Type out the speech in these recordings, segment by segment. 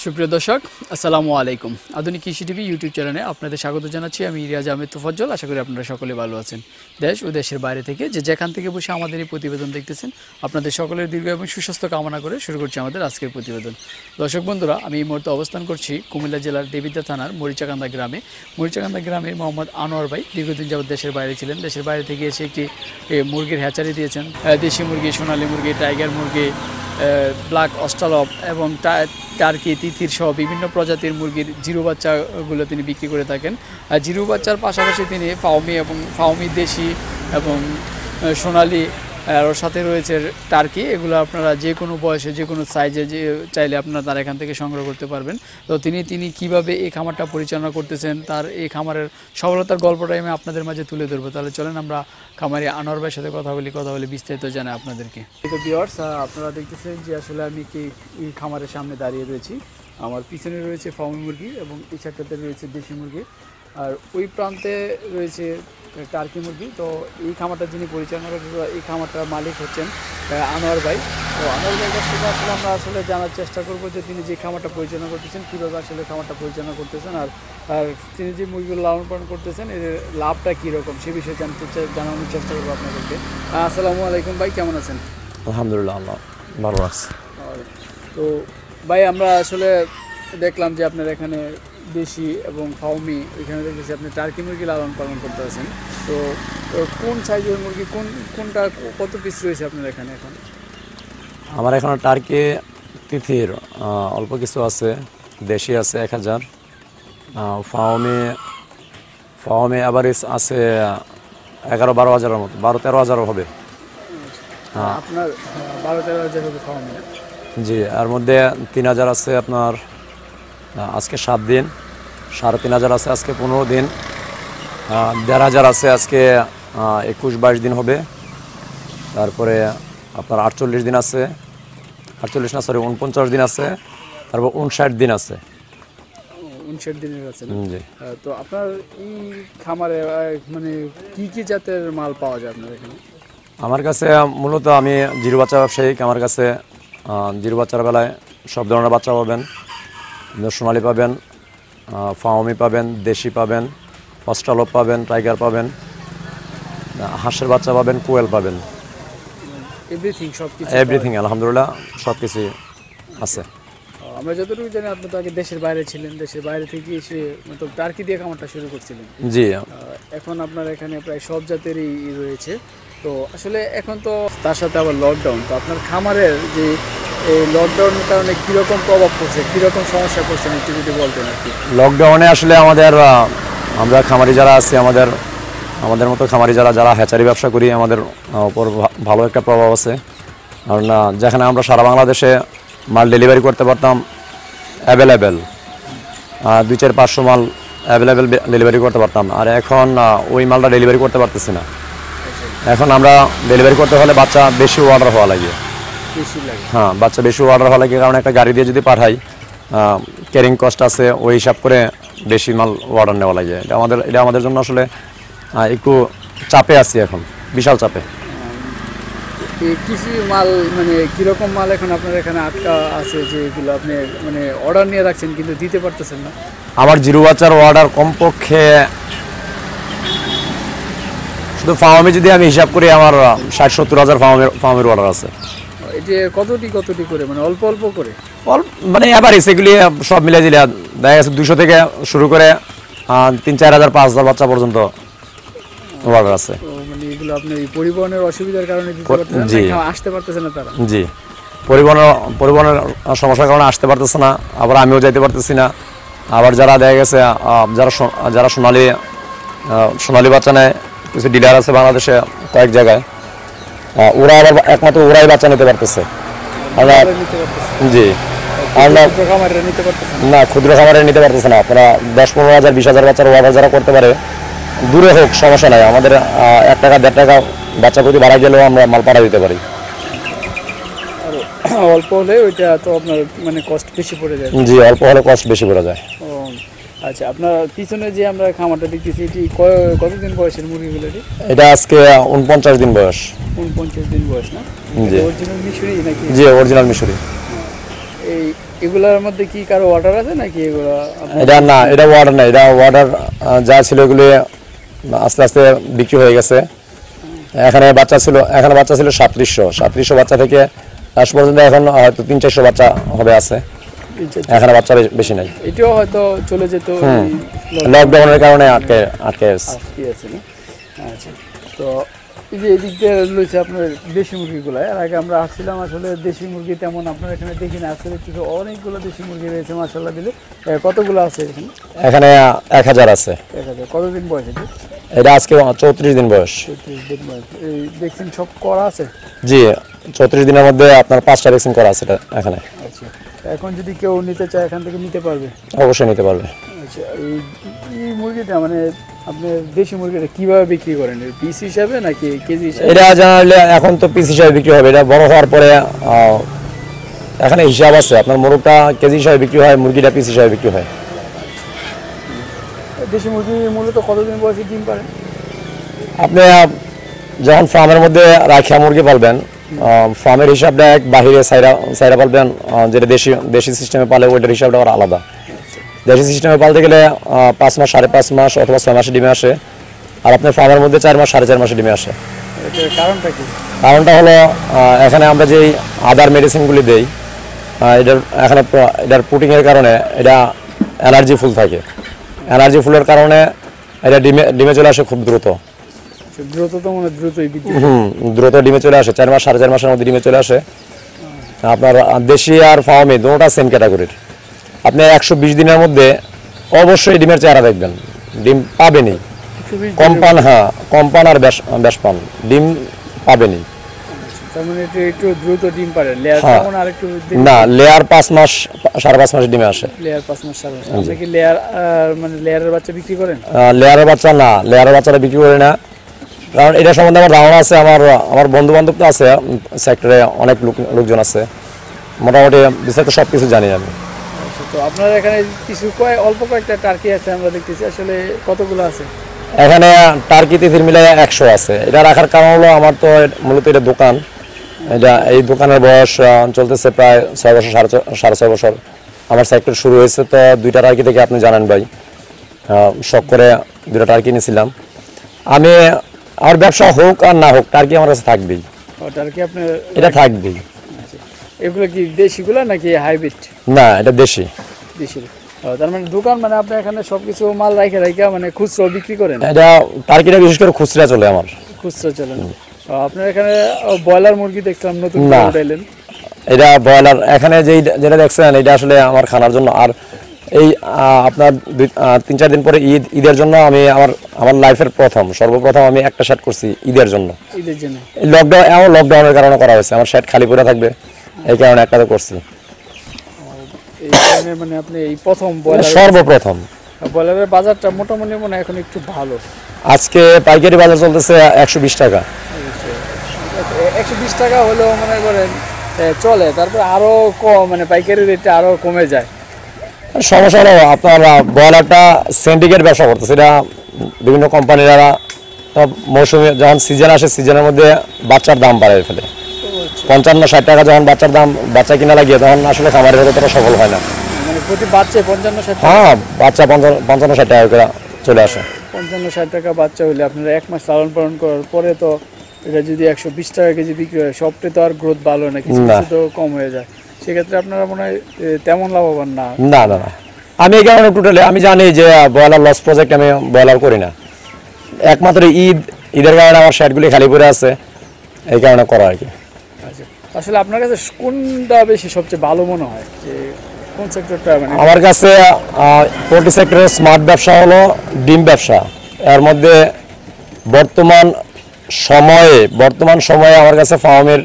সুপ্রিয় দর্শক আসসালামু আলাইকুম। আধুনিক কৃষি টিভি ইউটিউব চ্যানেলে আপনাদের স্বাগত জানাচ্ছি। আমি রিয়াজ আহমেদ তোফাজ্জল। আশা করি আপনারা সকলে ভালো আছেন। দেশ ও দেশের বাইরে থেকে যেখান থেকে বসে আমাদের এই প্রতিবেদন দেখতেছেন, আপনাদের সকলের দীর্ঘ এবং সুস্বাস্থ্য কামনা করে শুরু করছি আমাদের আজকের প্রতিবেদন। দর্শক বন্ধুরা, আমি এই মুহূর্তে অবস্থান করছি কুমিল্লা জেলার দেবিদ্যা থানার মরিচাকান্দা গ্রামে। মরিচাকান্দা গ্রামের মোহাম্মদ আনোয়ার ভাই দীর্ঘদিন যাবত দেশের বাইরে ছিলেন। দেশের বাইরে থেকে এসে একটি মুরগির হ্যাচারি দিয়েছেন। দেশি মুরগি, সোনালী মুরগি, টাইগার মুরগি, ব্ল্যাক অস্ট্রালপ এবং টার্কি, তিতির সহ বিভিন্ন প্রজাতির মুরগির জিরো বাচ্চাগুলো তিনি বিক্রি করে থাকেন। আর জিরো বাচ্চার পাশাপাশি তিনি ফাউমি দেশি এবং সোনালি আর সাথে রয়েছে টার্কি। এগুলো আপনারা যে কোনো বয়সে যে কোনো সাইজে যে চাইলে আপনারা তার এখান থেকে সংগ্রহ করতে পারবেন। তো তিনি কিভাবে এই খামারটা পরিচালনা করতেছেন, তার এই খামারের সফলতার গল্পটাই আমি আপনাদের মাঝে তুলে ধরবো। তাহলে চলেন আমরা খামারি আনোয়ার ভাইয়ের সাথে কথা বলি বিস্তারিত জানাই আপনাদেরকে। তো ভিউয়ার্স, আপনারা দেখতেছেন যে আসলে আমি এই খামারের সামনে দাঁড়িয়ে রয়েছি। আমার পিছনে রয়েছে ফার্মি মুরগি এবং এই সাইডটাতে রয়েছে দেশি মুরগি, আর ওই প্রান্তে রয়েছে টার্কি মুরগি। তো এই খামারটা যিনি পরিচালনা করছেন, এই খামারটার মালিক হচ্ছেন আনোয়ার ভাই। তো আনোয়ার ভাইয়ের কাছ থেকে আমরা জানার চেষ্টা করবো যে তিনি যে খামারটা পরিচালনা করতেছেন, কীভাবে আসলে খামারটা পরিচালনা করতেছেন, আর তিনি যে মুরগিগুলো লালন পালন করতেছেন এর লাভটা কীরকম সে বিষয়ে জানানোর চেষ্টা করবো আপনাদেরকে। আসসালামু আলাইকুম ভাই, কেমন আছেন? আলহামদুলিল্লাহ, আল্লাহ ভালো রাখছে। তো ভাই, আমরা আসলে দেখলাম যে আপনার এখানে দেশি এবং ফাউমি, এখানে দেখেছি আপনি টার্কি মুরগি লালন পালন করতে আছেন। তো কোন সাইজের মুরগি, কোনটা কত পিস রয়েছে আপনার এখানে এখন? আমার এখানে টার্কি তিথির অল্প কিছু আছে, দেশি আছে 1000, ফাউমি অ্যাভারেজ আছে 11-12 হাজারের মতো, 12-13 হাজারও হবে। আপনার 12-13 হাজার হবে ফাউমি? জি, এর মধ্যে 3000 আছে আপনার আজকে 7 দিন, 3500 আছে আজকে 15 দিন, 1500 আছে আজকে 21-22 দিন হবে। তারপরে আপনার 48 দিন আছে, 49 দিন আছে, তারপর 59 দিন আছে। 59 দিনের আছে। জি। তো আপনার এই খামারে মানে কি জাতের মাল পাওয়া যায় আপনার এখানে? আমার কাছে মূলত আমি জিরো বাচ্চা ব্যবসায়িক। আমার কাছে জিরো বাচ্চার বেলায় সব ধরনের বাচ্চা পাবেন। সোনালি পাবেন, ফাউমি পাবেন, দেশি পাবেন, অস্ট্রালপ পাবেন, টাইগার পাবেন, হাঁসের বাচ্চা পাবেন, কোয়েল পাবেন, এভরিথিং আলহামদুলিল্লাহ সব কিছুই আছে। আমরা যতটুকু জানি আপনি তো আগে দেশের বাইরে ছিলেন, দেশের বাইরে থেকে এসে মতলব টার্কি দিয়ে খামারটা শুরু করছিলেন। জি। এখন আপনার এখানে প্রায় সব জাতেরই রয়েছে। তো আসলে এখন তো তার সাথে আবার লকডাউন, তো আপনার খামারের যে এই লকডাউনের কারণে কীরকম প্রভাব পড়ছে, কীরকম সমস্যা পড়ছে একটু যদি বলতেন আর কি। লকডাউনে আসলে আমরা খামারি যারা আছি, আমাদের মতো খামারি যারা হ্যাচারি ব্যবসা করি, আমাদের উপর ভালো একটা প্রভাব আছে। কারণ যেখানে আমরা সারা বাংলাদেশে মাল ডেলিভারি করতে পারতাম অ্যাভেলেবেল, 200-500 মাল অ্যাভেলেবেল ডেলিভারি করতে পারতাম, আর এখন ওই মালটা ডেলিভারি করতে পারতেছি না। এখন আমরা ডেলিভারি করতে হলে বাচ্চা বেশি অর্ডার হওয়া লাগে। হ্যাঁ, বাচ্চা বেশি অর্ডার হওয়া লাগে, কারণ একটা গাড়ি দিয়ে যদি পাঠাই ক্যারিং কস্ট আছে, ওই হিসাব করে বেশি মাল অর্ডার নেওয়া লাগে। এটা আমাদের জন্য আসলে একটু চাপে আছি এখন, বিশাল চাপে। কৃষি মাল মানে কীরকম মাল এখন আপনার এখানে আটকা আছে, যে এগুলো আপনি মানে অর্ডার নিয়ে রাখছেন কিন্তু দিতে পারতেছেন না? আমার জিরো বাচ্চার অর্ডার কমপক্ষে শুধু ফার্মে যদি আমি হিসাব করি, আমার 60-70 হাজার ফার্মের অর্ডার আছে। এটা কতটি করে, মানে অল্প করে মানে অ্যাভারেজ এগুলি সব মিলে দিলে দেখা গেছে 200 থেকে শুরু করে 3-4 হাজার 5 হাজার বাচ্চা পর্যন্ত অর্ডার আছে। মানে এগুলো আপনি পরিবহনের অসুবিধার কারণে আসতে পারতেছে না তারা? জি, পরিবহনের সমস্যার কারণে আসতে পারতেছে না, আবার আমিও যাইতে পারতেছি না। আবার যারা দেখা গেছে যারা সোনালি বাচ্চা নেয়, কিছু ডিলার আছে বাংলাদেশে কয়েক জায়গায়, ওরা আবার একমাত্র ওরাই বাচ্চা নিতে পারতেছে। জি, না, ক্ষুদ্র খামারে নিতে পারতেছে না। আপনারা 10-15 হাজার 20 হাজার বাচ্চার অর্ডার যারা করতে পারে, দূরে হোক সমস্যা নাই, আমাদের 1 টাকা 1.5 টাকা বাচ্চা প্রতি বাড়াই গেলেও আমরা মাল পাঠা দিতে পারি। অল্প হলে ওইটা তো আপনার মানে কস্ট বেশি পড়ে যায়। জি, অল্প হলে কস্ট বেশি পড়ে যায়। আচ্ছা, আপনার পিছনে যে আমরা খামারটা দেখতেছি, এটি কতদিন বয়সের মুরগিগুলো? এটা আজকে 49 দিন বয়স। 49 দিন বয়স না? জি। অরিজিনাল মিশরি নাকি? জি, অরিজিনাল মিশরি। এই এগুলোর মধ্যে কি কারো অর্ডার আছে নাকি এগুলো এটা না, এটা ওয়াটার না, এটা ওয়াটার যা ছিল এগুলি আস্তে আস্তে বিক্রি হয়ে গেছে। এখানে বাচ্চা ছিল 3700 বাচ্চা থেকে লাস্ট পর্যন্ত এখন হয়তো 300-400 বাচ্চা হবে আছে। এখানে বাচ্চা বেশি নাই। এটাও হয়তো চলে যেত লকডাউনের কারণে আটকে আছে। আছে না? আচ্ছা, তো এই যে এদিক দিয়ে রয়েছে আপনার দেশি মুরগিগুলো। এর আগে আমরা আসছিলাম, আসলে দেশি মুরগি তেমন আপনার এখানে দেখি না। আসলে কিছু অনেকগুলো দেশি মুরগি রয়েছে মাশাআল্লাহ দিলে। কতগুলো আছে এখানে? এখানে 1000 আছে। 1000। কতদিন বয়স এটা? এটা আজকে 34 দিন বয়স। 34 দিন বয়স। এই ভ্যাকসিন সব করা আছে? জি, 34 দিনের মধ্যে আপনার 5টা ভ্যাকসিন করা আছে এখানে। আচ্ছা, এখন যদি কেউ নিতে চায় এখান থেকে নিতে পারবে? অবশ্যই নিতে পারবে। আচ্ছা, এই মুরগিটা মানে আপনি দেশি মুরগিটা কিভাবে বিক্রি করেন? পিস হিসাবে নাকি কেজি হিসাবে? এটা জানালে এখন তো পিস হিসাবে বিক্রি হবে। এটা বড় হওয়ার পরে এখানে হিসাব আছে, আপনার মোরগটা কেজি হিসাবে বিক্রি হয়, মুরগিটা পিস হিসাবে বিক্রি হয়। দেশি মুরগি মূলত কতদিন বয়সে ডিম পারে? আপনি যখন ফার্মের মধ্যে রাখিয়া মুরগি পালবেন, ফার্মের হিসাবটা এক, বাহিরে সাইরা পালবেন যেটা দেশি সিস্টেমে পালে ওইটার হিসাবটা আবার আলাদা। দেশি সিস্টেমে পালতে গেলে 5 মাস, 5.5 মাস অথবা 6 মাসে ডিমে আসে। আর আপনার ফার্মের মধ্যে 4 মাস, 4.5 মাসে ডিমে আসে। এটার কারণটা কি? কারণটা হলো এখানে আমরা যেই আদার মেডিসিনগুলি দেই, এটার পুটিংয়ের কারণে এটা এনার্জি ফুল থাকে। এনার্জি ফুলের কারণে এটা ডিমে চলে আসে খুব দ্রুত। দ্রুত তো মনে দ্রুতই বৃদ্ধি। দ্রুত ডিমে চলে আসে, 4 মাস, 4.5 মাসের মধ্যে ডিমে চলে আসে। আপনার দেশি আর ফার্মে দুটোটা সেম ক্যাটাগরির। আপনি 120 দিনের মধ্যে অবশ্যই ডিমের চেহারা দেখবেন, ডিম পাবেনই। কম্পান আর বেশপান ডিম পাবেনই। তার মানে একটু দ্রুত ডিম পারে। লেয়ার কেমন আর একটু না, লেয়ার 5 মাস, 5.5 মাস ডিমে আসে। লেয়ার 5 মাস 7 মাস। আপনি কি লেয়ার মানে লেয়ারের বাচ্চা বিক্রি করেন? লেয়ারের বাচ্চা না, লেয়ারের বাচ্চাটা বিক্রি করি না। কারণ এটা সম্বন্ধে আমার ধারণা আছে, আমার বন্ধু বান্ধব তো আছে সেক্টরে, অনেক লোকজন আছে, মোটামুটি বিস্তারিত সব কিছু জানি আমি। তো আপনার এখানে কিছু অল্প কয়েকটা টার্কি আছে আমরা দেখতেছি, আসলে কতগুলো আছে? এখানে টার্কি তিথির মিলে 100 আছে। এটা রাখার কারণ হলো আমার তো মূলত এটা দোকান, এই দোকানের বয়স চলতেছে প্রায় 6 বছর, 6.5 বছর। আমার সেক্টর শুরু হয়েছে তো 2টা টার্কি থেকে, আপনি জানেন ভাই, শখ করে 2টা টার্কি নিয়েছিলাম আমি। আমার ব্যবসা হোক আর না হোক, টার্কি আমার কাছে থাকবেই। টার্কি আপনার এটা থাকবেই। এগুলো কি দেশিগুলো নাকি হাইব্রিড? না, এটা দেশি। দেশি। তার মানে দোকান, মানে আপনি এখানে সবকিছু মাল রাইখা মানে খুচরা বিক্রি করেন? এটা টার্কিটা বিশেষ করে খুচরা চলে আমার। খুচরা চলে না? আপনার এখানে ব্রয়লার মুরগি দেখলাম নতুন উঠাইলেন। এটা ব্রয়লার এখানে যেটা দেখছেন, এটা আসলে আমার খানার জন্য। আর এই আপনার 3-4 দিন পরে ঈদের জন্য আমি আমার লাইফের সর্বপ্রথম আমি একটা সেট করছি ঈদের জন্য। ঈদের জন্য লকডাউনের কারণে করা হয়েছে। আমার সেট খালি পড়ে থাকবে, এই কারণে একটা করছি। এই কারণে মানে আপনি এই প্রথম সর্বপ্রথম। ব্রয়লারের বাজারটা মোটামুটি মনে এখন একটু ভালো। আজকে পাইকারি বাজার চলতেছে 120 টাকা। 120 টাকা হলেও মনে করেন চলে, তারপর আরো কম, মানে পাইকারি রেটটা আরো কমে যায়। সমস্যা হলো আপনার ব্রয়লারটা সিন্ডিকেট ব্যবসা করতেছে। এটা বিভিন্ন কোম্পানিরা মৌসুমে যখন সিজন আসে, সিজনের মধ্যে বাচ্চার দাম বাড়ায় ফেলে। 55-60 টাকা যখন বাচ্চা কিনা লাগিয়ে, তখন আসলে খামারের ততটা সফল হয় না। মানে প্রতি বাচ্চা 55-60 টাকা? হ্যাঁ, বাচ্চা 55-60 টাকা করে চলে আসে। 55-60 টাকা বাচ্চা হলে আপনারা 1 মাস লালন পালন করার পরে তো এটা যদি 120 টাকা কেজি বিক্রি হয়, সবটাই তো আর গ্রোথ ভালো না, কিছু কিছু তো কম হয়ে যায়। সেক্ষেত্রে আপনারা মনে হয় তেমন লাভবান না? না না না, আমি এই কারণে টোটালি আমি জানি যে ব্রয়লার লস প্রজেক্ট, আমি ব্রয়লার করি না। একমাত্র ঈদের কারণে আমার শেডগুলি খালি পড়ে আছে, এই কারণে করা আর কি। আচ্ছা, আসলে আপনার কাছে কোনটা বেশি সবচেয়ে ভালো মনে হয়, যে কোন সেক্টরটা? মানে আমার কাছে পোল্ট্রি সেক্টরের স্মার্ট ব্যবসা হলো ডিম ব্যবসা। এর মধ্যে বর্তমান সময়ে আমার কাছে ফার্মের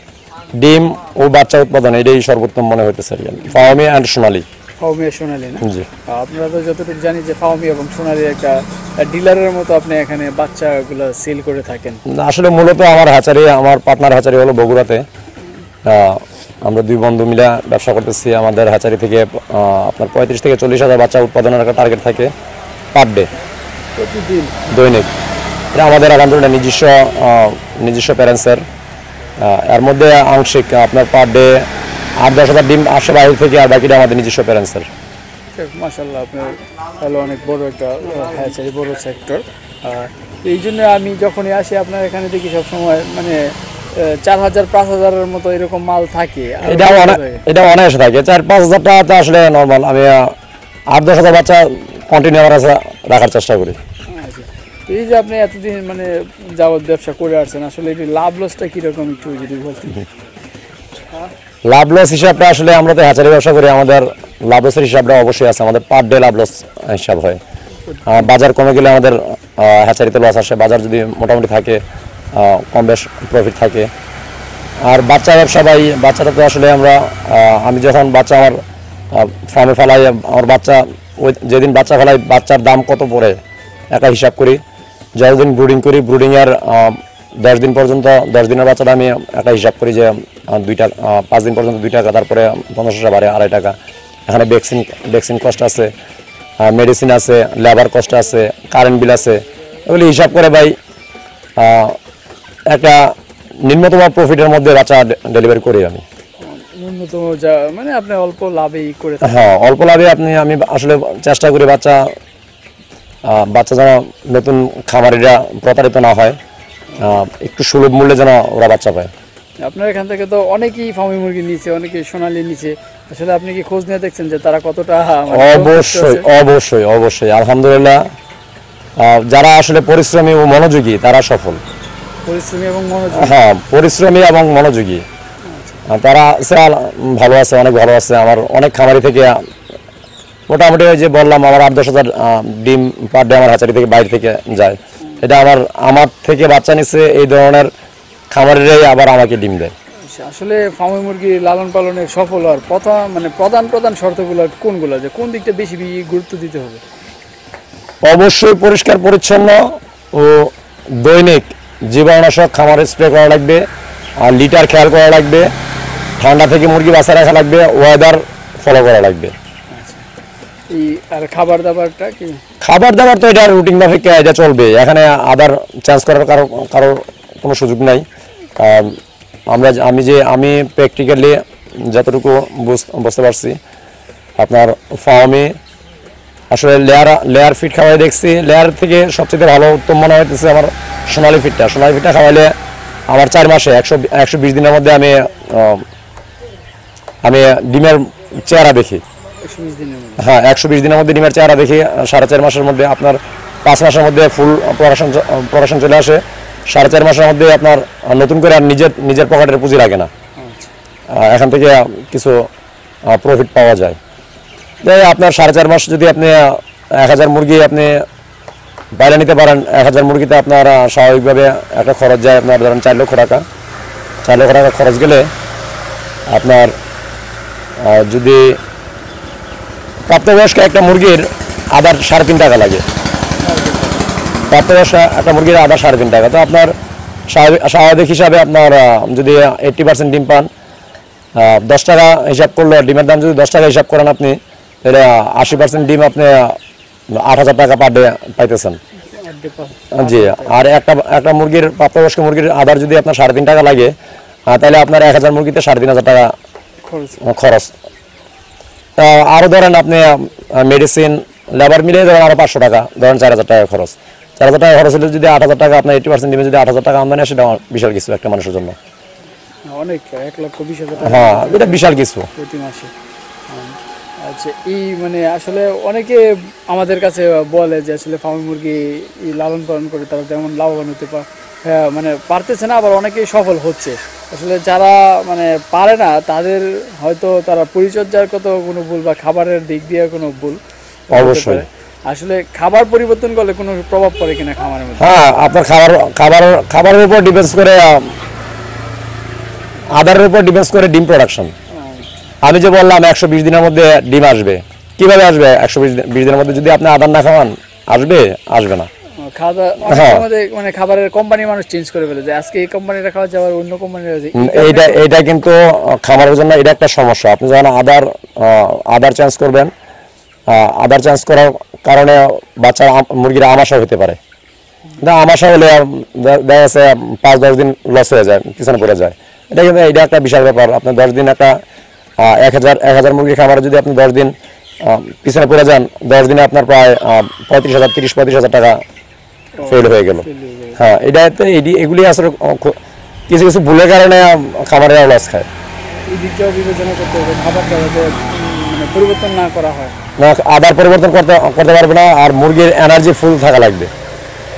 ডিম ও বাচ্চা উৎপাদন এটাই সর্বোত্তম মনে হইতেছে। Fermi and Sonali. ফার্মি আর সোনালী না? জি। আপনারা তো যতটুকু জানি যে ফার্মি এবং সোনালী একটা ডিলারের মতো আপনি এখানে বাচ্চাগুলো সেল করে থাকেন। আসলে মূলত আমার পার্টনার হ্যাচারি হলো বগুড়াতে। আমরা 2 বন্ধু মিলে ব্যবসা করতেছি। আমাদের হ্যাচারি থেকে আপনার 35 থেকে 40 হাজার বাচ্চা উৎপাদনের একটা টার্গেট থাকে পার ডে, প্রতিদিন, দৈনিক। এটা আমাদের আলহামদুলিল্লাহ নিজস্ব প্যারেন্টসের। এর মধ্যে আংশিক আপনার পার ডে 8-10 হাজার ডিম আসে বাইরে থেকে, আর বাকিটা আমাদের নিজস্ব প্যারেন্টসের। মাশাআল্লাহ, আপনার তাহলে অনেক বড় একটা হ্যাচারি, বড় সেক্টর। এই জন্য আমি যখনই আসি আপনার এখানে দেখি সবসময় মানে 4,000-5,000-এর মতো এরকম মাল থাকে। এটা অনায়াসে থাকে, 4-5 হাজার টাকা তো আসলে নর্মাল। আমি 8-10 হাজার বাচ্চা কন্টিনিউ রাখার চেষ্টা করি। আচ্ছা, তো এই যে আপনি এতদিন মানে যাবত ব্যবসা করে আসছেন, আসলে এই লাভ লসটা কিরকম একটু যদি বলতেন। লাভ লস হিসাবটা আসলে আমরা তো হ্যাচারি ব্যবসা করি, আমাদের লাভ লসের হিসাবটা অবশ্যই আছে, আমাদের পার ডে লাভ লস হিসাব হয়। বাজার কমে গেলে আমাদের হ্যাচারিতে লস আসে, বাজার যদি মোটামুটি থাকে কম বেশ প্রফিট থাকে। আর বাচ্চা ব্যবসা ভাই, বাচ্চাটা তো আসলে আমি যখন বাচ্চা আমার ফার্মে ফেলাই, আমার বাচ্চা ওই যেদিন বাচ্চা ফেলাই বাচ্চার দাম কত পড়ে একটা হিসাব করি। যতদিন ব্রুডিং করি, ব্রুডিংয়ের 10 দিন পর্যন্ত, 10 দিনের বাচ্চাটা আমি একটা হিসাব করি যে 5 দিন পর্যন্ত 2 টাকা, তারপরে 1500 বাড়ে 2.5 টাকা। এখানে ভ্যাকসিন কস্ট আছে, মেডিসিন আছে, লেবার কস্ট আছে, কারেন্ট বিল আছে, এগুলি হিসাব করে ভাই একটা নিম্নতম প্রফিটের মধ্যে বাচ্চা ডেলিভারি করি আমি। ন্যূনতম মানে আপনি অল্প লাভেই করে হ্যাঁ, অল্প লাভে আমি আসলে চেষ্টা করি বাচ্চা যেন নতুন খামারিরা প্রতারিত না হয়, একটু সুলভ মূল্যে যেন ওরা বাচ্চা পায়। আপনার এখান থেকে তো অনেকেই ফার্মি মুরগি নিচ্ছে, অনেকে সোনালি নিচ্ছে, আসলে আপনি কি খোঁজ নিয়ে দেখছেন যে তারা কতটা? অবশ্যই আলহামদুলিল্লাহ, যারা আসলে পরিশ্রমী ও মনোযোগী তারা সফল। পরিশ্রমী এবং মনোযোগী, হ্যাঁ, পরিশ্রমী এবং মনোযোগী তারা ভালো আছে, অনেক ভালো আছে। আমার অনেক খামারি থেকে মোটামুটি ওই যে বললাম, আমার 8-10 হাজার ডিম পার ডে আমার হ্যাচারি থেকে বাইরে থেকে যায়। এটা আমার থেকে বাচ্চা নিচ্ছে এই ধরনের খামারিরাই আবার আমাকে ডিম দেয়। আসলে ফার্মি মুরগি লালন পালনের সফল হওয়ার প্রধান শর্তগুলো কোনগুলো, যে কোন দিকটা বেশি গুরুত্ব দিতে হবে? অবশ্যই পরিষ্কার পরিচ্ছন্ন ও দৈনিক জীবাণুনাশক খামারে স্প্রে করা লাগবে, আর লিটার খেয়াল করা লাগবে, ঠান্ডা থেকে মুরগি বাঁচিয়ে রাখা লাগবে, ওয়েদার ফলো করা লাগবে। আর খাবার দাবারটা কি? খাবার দাবার তো এটা রুটিন মাফিক এটা চলবে, এখানে আদার চেঞ্জ করার কারো কোনো সুযোগ নাই। আমি প্র্যাকটিক্যালি যতটুকু বুঝতে পারছি, আপনার ফার্মে আসলে লেয়ার ফিট খাওয়াই দেখছি, লেয়ার থেকে সবচেয়ে ভালো উত্তম মনে হইতেছে আমার সোনালি ফিটটা খাওয়াইলে আমার 4 মাসে 120 দিনের মধ্যে আমি ডিমের চেহারা দেখি। হ্যাঁ, 120 দিনের মধ্যে ডিমের চেহারা দেখি। 4.5 মাসের মধ্যে আপনার 5 মাসের মধ্যে ফুল প্রোডাকশন চলে আসে। 4.5 মাসের মধ্যে আপনার নতুন করে আর নিজের পকেটের পুঁজি লাগে না, এখান থেকে কিছু প্রফিট পাওয়া যায়। আপনার 4.5 মাস যদি আপনি 1000 মুরগি আপনি বাইরে নিতে পারেন, 1000 মুরগিতে আপনার স্বাভাবিকভাবে একটা খরচ যায় আপনার ধরেন 4 লক্ষ টাকা। 4 লক্ষ টাকা খরচ গেলে আপনার যদি প্রাপ্তবয়স্ক একটা মুরগির আদার 3.5 টাকা লাগে, প্রাপ্তবয়স্ক একটা মুরগির আদার 3.5 টাকা। তো আপনার স্বাভাবিক হিসাবে আপনার যদি 80% ডিম পান, 10 টাকা হিসাব করলে, ডিমের দাম যদি 10 টাকা হিসাব করেন আপনি, তাহলে 80% ডিম আপনি 8,000 টাকা পার ডে পাইতেছেন। জি, আর একটা মুরগির প্রাপ্তবয়স্ক মুরগির আদার যদি আপনার 3.5 টাকা লাগে, তাহলে আপনার 1000 মুরগিতে 3,500 টাকা খরচ। আরও ধরেন আপনি মেডিসিন লেবার মিলিয়ে ধরেন আরও 500 টাকা, ধরেন 4,000 টাকা খরচ। 4,000 টাকা খরচ হলে যদি 8,000 টাকা আপনার 80% ডিমে যদি 8,000 টাকা আমদানি আসে, সেটা বিশাল কিছু একটা মানুষের জন্য। অনেক, 1,20,000 টাকা। হ্যাঁ, এটা বিশাল কিছু প্রতি মাসে। আচ্ছা, এই মানে আসলে অনেকে আমাদের কাছে বলে যে আসলে ফার্মি মুরগি লালন পালন করে তারা যেমন লাভবান হতে মানে পারতেছে না, আবার অনেকেই সফল হচ্ছে। আসলে যারা মানে পারে না তাদের হয়তো তারা পরিচর্যার কোনো ভুল বা খাবারের দিক দিয়ে কোনো ভুল। অবশ্যই আসলে খাবার পরিবর্তন করলে কোনো প্রভাব পড়ে কিনা খামারের মধ্যে? হ্যাঁ, আপনার খাবারের উপর ডিপেন্ড করে, আদারের উপর ডিপেন্ড করে ডিম প্রোডাকশন। আমি যে বললাম 120 দিনের মধ্যে ডিম আসবে, কিভাবে আসবে? 120 দিনের মধ্যে যদি আপনি আদার না খাওয়ান, আসবে না। মানে খাবারের কোম্পানি মানুষ চেঞ্জ করে ফেলে, যে আজকে এই কোম্পানিটা খাওয়া যাবে, অন্য কোম্পানির। এটা কিন্তু খামারের জন্য এটা একটা সমস্যা। আপনি যখন আদার চেঞ্জ করবেন, আদার চেঞ্জ করার কারণে বাচ্চা মুরগিরা আমাশা হতে পারে। আমাশা হলে দেখা যাচ্ছে 5-10 দিন লস হয়ে যায়, পিছনে পড়ে যায়। এটা একটা বিশাল ব্যাপার। আপনার 10 দিন একটা 1000 মুরগির খামারে যদি আপনি 10 দিন পিছনে পড়ে যান, 10 দিনে আপনার প্রায় 35,000 টাকা ফেল হয়ে গেল। হ্যাঁ, এগুলি আসলে কিছু কিছু ভুলের কারণে খামারেরা লস খায়। এই দিকটাও বিবেচনা করতে হবে, খাবারটা যাতে মানে পরিবর্তন না করা হয়। না, আবার পরিবর্তন করতে পারবে না। আর মুরগির এনার্জি ফুল থাকা লাগবে।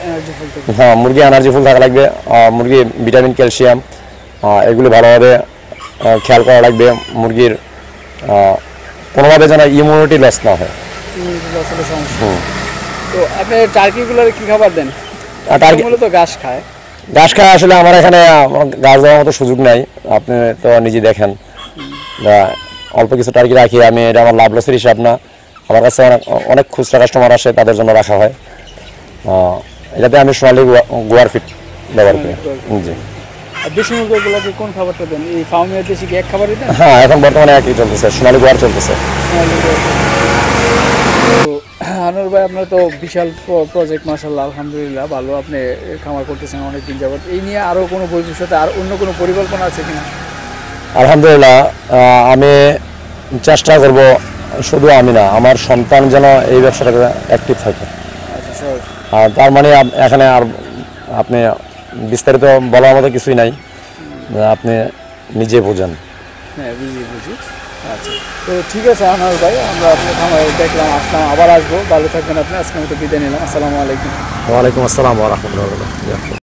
এনার্জি ফুল থেকে হ্যাঁ, মুরগি এনার্জি ফুল থাকা লাগবে। মুরগি ভিটামিন, ক্যালসিয়াম এগুলো ভালোভাবে খেয়াল করা লাগবে। মুরগির কোনোভাবে যেন ইমিউনিটি লস না হয়। আসলে সমস্যা। তো আপনি টার্কিগুলোর কি খাবার দেন? টার্কি মূলত ঘাস খায়। ঘাস খায়, আসলে আমার এখানে ঘাস দেওয়ার মতো সুযোগ নাই। আপনি তো নিজে দেখেন, অল্প কিছু টার্কি রাখি আমি। এটা আমার লাভ লসের হিসাব না। আমার কাছে অনেক খুচরা কাস্টমার আসে, তাদের জন্য রাখা হয়। এটাতে আমি সোনালি গোয়ার ফিট ব্যবহার করি। জি। আর দেশি মুরগিগুলোকে কোন খাবারটা দেন? এই ফার্মের দেশি কি এক খাবারই দেন? হ্যাঁ, এখন বর্তমানে একই চলতেছে, সোনালি গোয়ার চলতেছে। তো আনোয়ার ভাই, আপনার তো বিশাল প্রজেক্ট, মাশাআল্লাহ, আলহামদুলিল্লাহ, ভালো। আপনি খামার করতেছেন অনেক দিন যাবত। এই নিয়ে আরও কোনো ভবিষ্যতে আর অন্য কোনো পরিকল্পনা আছে কিনা? আলহামদুলিল্লাহ, আমি চেষ্টা করব, শুধু আমি না, আমার সন্তান যেন এই ব্যবসাটাতে অ্যাক্টিভ থাকে। আচ্ছা স্যার। আর তার মানে এখানে আর আপনি বিস্তারিত বলার মতো কিছুই নাই, আপনি নিজে বোঝেন। হ্যাঁ, বুঝি। আচ্ছা, তো ঠিক আছে আনোয়ার ভাই, আমরা আপনার খামারে দেখলাম, আসলাম, আবার আসবো। ভালো থাকবেন আপনি। আজকের মতো বিদায় নিলাম। আসসালামু আলাইকুম। ওয়ালাইকুম আসসালাম ওয়া রাহমাতুল্লাহি ওয়া বারাকাতুহু।